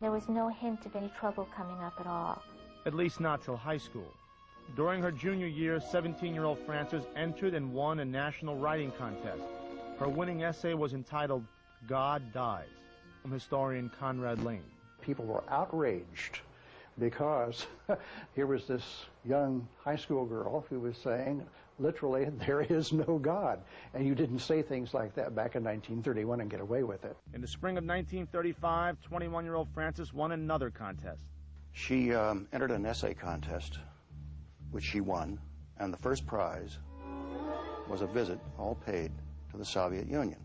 There was no hint of any trouble coming up at all. At least not till high school. During her junior year, 17-year-old Frances entered and won a national writing contest. Her winning essay was entitled, God Dies, from historian Conrad Lane. People were outraged because here was this young high school girl who was saying, literally, there is no God. And you didn't say things like that back in 1931 and get away with it. In the spring of 1935, 21-year-old Frances won another contest. She entered an essay contest, which she won, and the first prize was a visit, all paid, to the Soviet Union.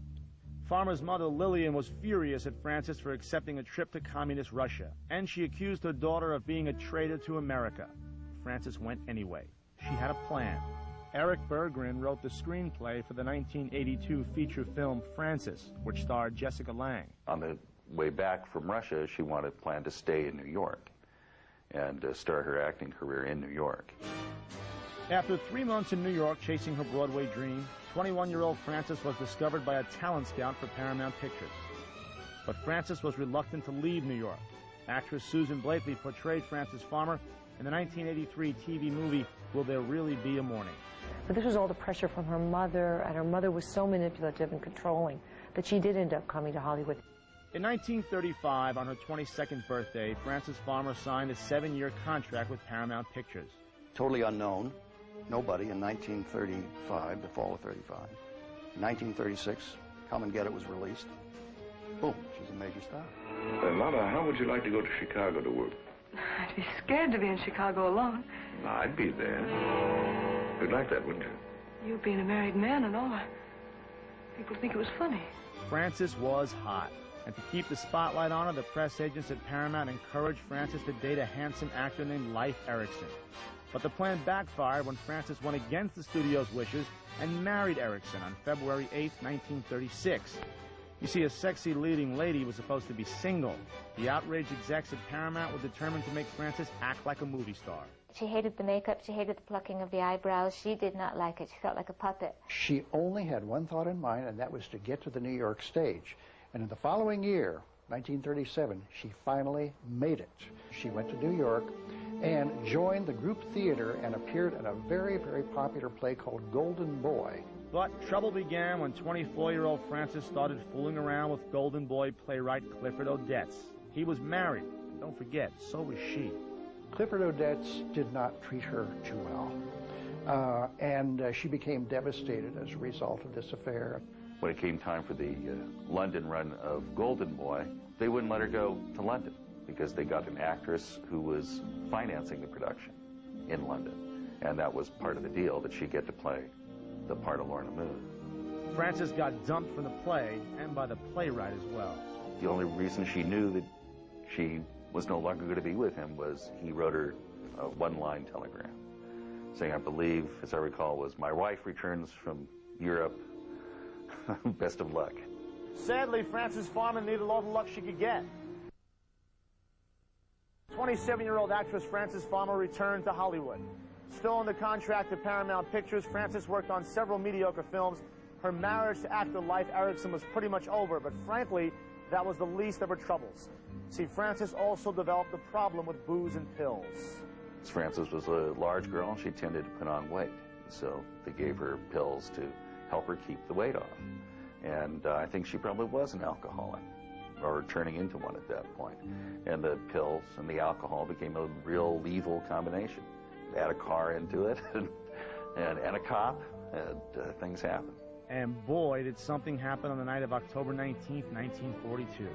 Farmer's mother, Lillian, was furious at Frances for accepting a trip to communist Russia, and she accused her daughter of being a traitor to America. Frances went anyway. She had a plan. Eric Berggren wrote the screenplay for the 1982 feature film Frances, which starred Jessica Lange. On the way back from Russia, she planned to stay in New York and start her acting career in New York. After 3 months in New York chasing her Broadway dream, 21-year-old Frances was discovered by a talent scout for Paramount Pictures. But Frances was reluctant to leave New York. Actress Susan Blakely portrayed Frances Farmer in the 1983 TV movie Will There Really Be a Morning? But this was all the pressure from her mother, and her mother was so manipulative and controlling that she did end up coming to Hollywood. In 1935, on her 22nd birthday, Frances Farmer signed a 7-year contract with Paramount Pictures. Totally unknown, nobody in 1935, the fall of 35. In 1936, Come and Get It was released. Boom, she's a major star. Mama, how would you like to go to Chicago to work? I'd be scared to be in Chicago alone. I'd be there. You'd like that, wouldn't you? You being a married man and all, people think it was funny. Frances was hot, and to keep the spotlight on her, the press agents at Paramount encouraged Frances to date a handsome actor named Leif Erikson. But the plan backfired when Frances went against the studio's wishes and married Erikson on February 8, 1936. You see, a sexy leading lady was supposed to be single. The outraged execs at Paramount were determined to make Frances act like a movie star. She hated the makeup, she hated the plucking of the eyebrows, she did not like it, she felt like a puppet. She only had one thought in mind, and that was to get to the New York stage. And in the following year, 1937, she finally made it. She went to New York and joined the group theater and appeared in a very, very popular play called Golden Boy. But trouble began when 24-year-old Frances started fooling around with Golden Boy playwright Clifford Odets. He was married. Don't forget, so was she. Clifford Odets did not treat her too well, and she became devastated as a result of this affair. When it came time for the London run of Golden Boy, they wouldn't let her go to London because they got an actress who was financing the production in London. And that was part of the deal, that she'd get to play the part of Lorna Moon. Frances got dumped from the play and by the playwright as well. The only reason she knew that she was no longer going to be with him was he wrote her a one-line telegram saying, I believe, as I recall, was, my wife returns from Europe. Best of luck. Sadly, Frances Farmer needed all the luck she could get. 27-year-old actress Frances Farmer returned to Hollywood. Still under contract to Paramount Pictures, Frances worked on several mediocre films. Her marriage to actor Leif Erikson was pretty much over, but frankly, that was the least of her troubles. See, Frances also developed a problem with booze and pills. Frances was a large girl, and she tended to put on weight. So they gave her pills to help her keep the weight off. And I think she probably was an alcoholic, or turning into one at that point. And the pills and the alcohol became a real lethal combination. Add a car into it, and a cop, and things happen. And boy, did something happen on the night of October 19th, 1942.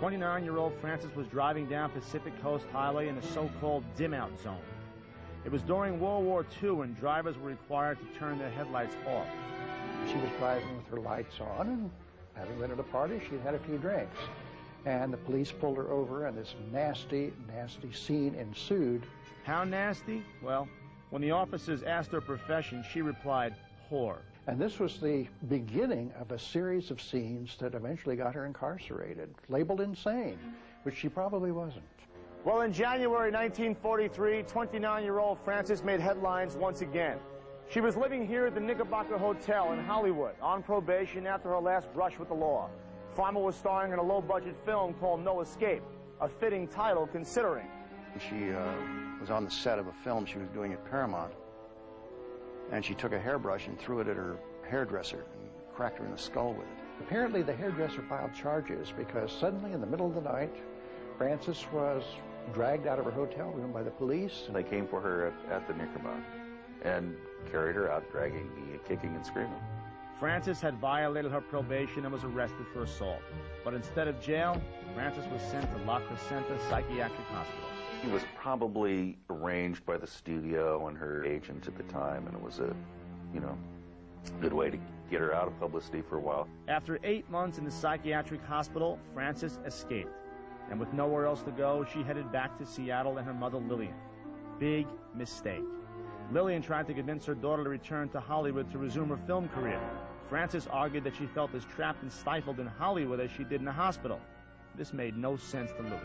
29-year-old Frances was driving down Pacific Coast Highway in a so-called dim-out zone. It was during World War II when drivers were required to turn their headlights off. She was driving with her lights on, and having been at a party, she'd had a few drinks. And the police pulled her over, and this nasty, nasty scene ensued. How nasty? Well, when the officers asked her profession, she replied, whore. And this was the beginning of a series of scenes that eventually got her incarcerated, labeled insane, which she probably wasn't. Well, in January 1943, 29-year-old Frances made headlines once again. She was living here at the Knickerbocker Hotel in Hollywood, on probation after her last brush with the law. Farmer was starring in a low-budget film called No Escape. a fitting title considering. She was on the set of a film she was doing at Paramount, and she took a hairbrush and threw it at her hairdresser and cracked her in the skull with it. Apparently the hairdresser filed charges because suddenly in the middle of the night, Frances was dragged out of her hotel room by the police. And they came for her at the Knickerbocker and carried her out, dragging me, kicking and screaming. Frances had violated her probation and was arrested for assault. But instead of jail, Frances was sent to La Crescenta Psychiatric Hospital. He was probably arranged by the studio and her agent at the time, and it was a, good way to get her out of publicity for a while. After 8 months in the psychiatric hospital, Frances escaped. And with nowhere else to go, she headed back to Seattle and her mother Lillian. Big mistake. Lillian tried to convince her daughter to return to Hollywood to resume her film career. Frances argued that she felt as trapped and stifled in Hollywood as she did in the hospital. This made no sense to Lillian.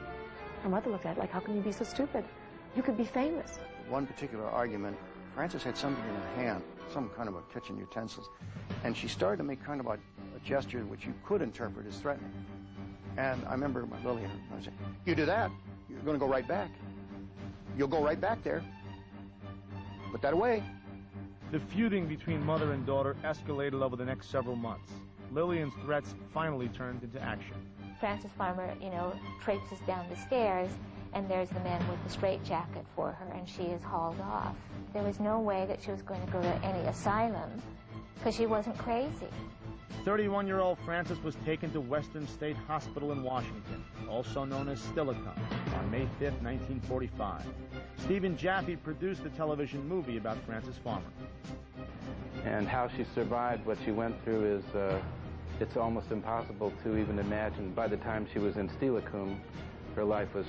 Her mother looked at it like, how can you be so stupid? You could be famous. One particular argument, Frances had something in her hand, some kind of a kitchen utensils, and she started to make kind of a gesture which you could interpret as threatening. And I remember my Lillian, I said, you do that, you're going to go right back. You'll go right back there. Put that away. The feuding between mother and daughter escalated over the next several months. Lillian's threats finally turned into action. Frances Farmer, traipses down the stairs, and there's the man with the straitjacket for her, and she is hauled off. There was no way that she was going to go to any asylum, because she wasn't crazy. 31-year-old Frances was taken to Western State Hospital in Washington, also known as Steilacoom, on May 5, 1945. Stephen Jaffe produced the television movie about Frances Farmer. And how she survived what she went through is, it's almost impossible to even imagine. By the time she was in Steilacoom, her life was